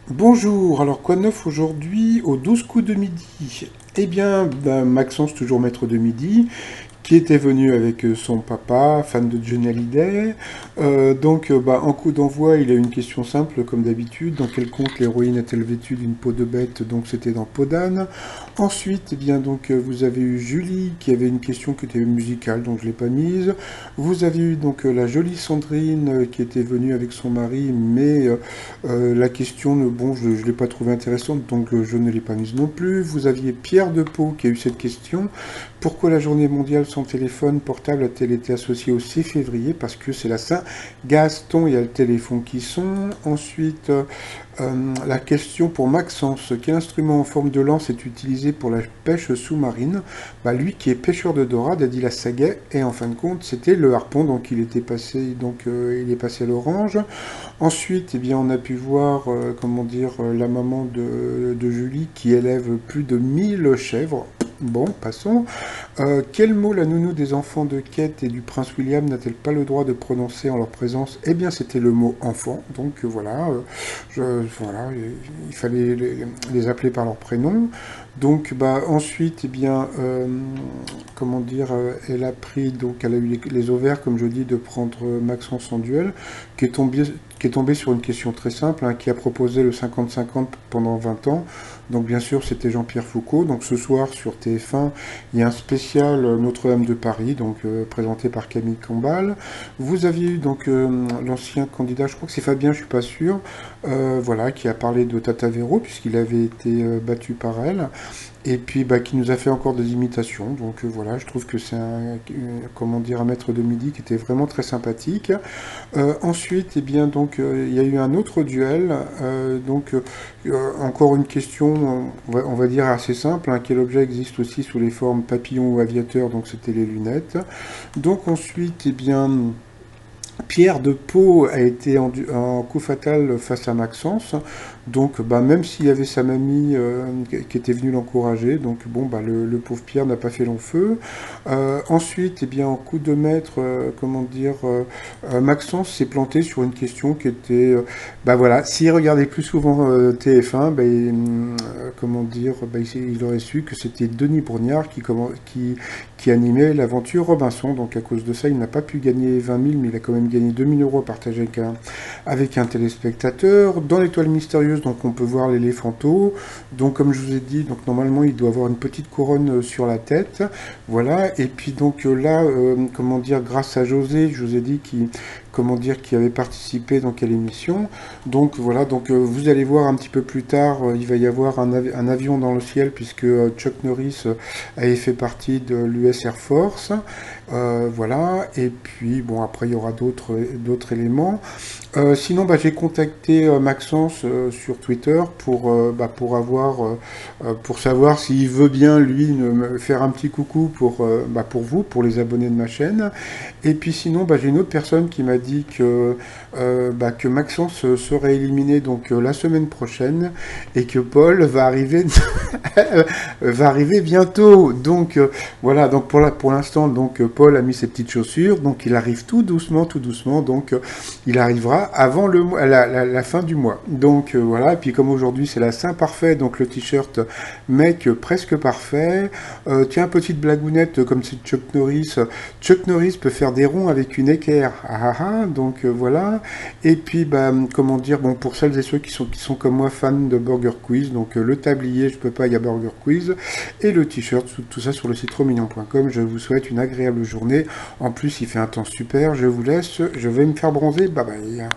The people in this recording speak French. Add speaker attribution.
Speaker 1: Bonjour, alors quoi de neuf aujourd'hui aux 12 coups de midi? Eh bien, Maxence, toujours maître de midi, qui était venu avec son papa, fan de Johnny Hallyday. En coup d'envoi, il a une question simple, comme d'habitude. Dans quel conte l'héroïne a-t-elle vêtu d'une peau de bête? Donc c'était dans Peau d'âne. Ensuite, vous avez eu Julie, qui avait une question qui était musicale, donc je ne l'ai pas mise. Vous avez eu la jolie Sandrine, qui était venue avec son mari, mais la question, bon, je ne l'ai pas trouvée intéressante, donc je ne l'ai pas mise non plus. Vous aviez Pierre de Pau qui a eu cette question. Pourquoi la journée mondiale sans téléphone portable a-t-elle été associée au 6 février? Parce que c'est la Saint-Gaston, il y a le téléphone qui sonne. Ensuite, la question pour Maxence, quel instrument en forme de lance est utilisé pour la pêche sous-marine? Lui qui est pêcheur de dorade a dit la sagaie, et en fin de compte, c'était le harpon, donc il est passé à l'orange. Ensuite, on a pu voir, la maman de Julie qui élève plus de 1000 chèvres. Bon, passons. Quel mot la nounou des enfants de Kate et du prince William n'a-t-elle pas le droit de prononcer en leur présence? Eh bien, c'était le mot enfant. Donc voilà, il fallait les appeler par leur prénom. Ensuite, elle a pris, donc elle a eu les ovaires, comme je dis, de prendre Maxence en duel, qui est tombé sur une question très simple, hein, qui a proposé le 50-50 pendant 20 ans. Donc bien sûr, c'était Jean-Pierre Foucault. Donc ce soir sur TF1, il y a un spécial Notre-Dame de Paris, présenté par Camille Combal. Vous aviez eu l'ancien candidat, je crois que c'est Fabien, je suis pas sûr, voilà, qui a parlé de Tata Véro puisqu'il avait été battu par elle. Et puis qui nous a fait encore des imitations. Voilà, je trouve que c'est un maître de midi qui était vraiment très sympathique. Ensuite, il y a eu un autre duel. Encore une question, on va dire assez simple, hein. Quel objet existe aussi sous les formes papillon ou aviateur? Donc c'était les lunettes. Donc ensuite, Pierre de Pau a été en coup fatal face à Maxence. Même s'il y avait sa mamie qui était venue l'encourager, le pauvre Pierre n'a pas fait long feu. Ensuite, en coup de maître, Maxence s'est planté sur une question qui était, voilà, s'il regardait plus souvent TF1, il aurait su que c'était Denis Brognard qui animait l'aventure Robinson. Donc à cause de ça, il n'a pas pu gagner 20 000, mais il a quand même gagné 2000 euros à partager avec un téléspectateur. Dans l'étoile mystérieuse, donc on peut voir l'éléphanto. Donc comme je vous ai dit, donc normalement il doit avoir une petite couronne sur la tête. Voilà. Et puis grâce à José, je vous ai dit qui avait participé à l'émission. Donc voilà, vous allez voir un petit peu plus tard, il va y avoir un avion dans le ciel puisque Chuck Norris avait fait partie de l'US Air Force. Voilà, et puis après il y aura d'autres éléments. Sinon, j'ai contacté Maxence sur Twitter pour savoir s'il veut bien lui me faire un petit coucou pour vous, pour les abonnés de ma chaîne. Et puis sinon, j'ai une autre personne qui m'a dit que Maxence serait éliminé la semaine prochaine et que Paul va arriver va arriver bientôt. Voilà, pour l'instant, Paul a mis ses petites chaussures, donc il arrive tout doucement, il arrivera avant la fin du mois. Voilà, et puis comme aujourd'hui c'est la Saint-Parfait, donc le t-shirt mec presque parfait. Tiens, petite blagounette, comme c'est Chuck Norris. Chuck Norris peut faire des ronds avec une équerre. Voilà. Et puis, pour celles et ceux qui sont comme moi fans de Burger Quiz, le tablier, je peux pas, il y a Burger Quiz, et le t-shirt, tout ça sur le site romignon.com. Je vous souhaite une agréable journée. En plus, il fait un temps super. Je vous laisse, je vais me faire bronzer. Bye bye.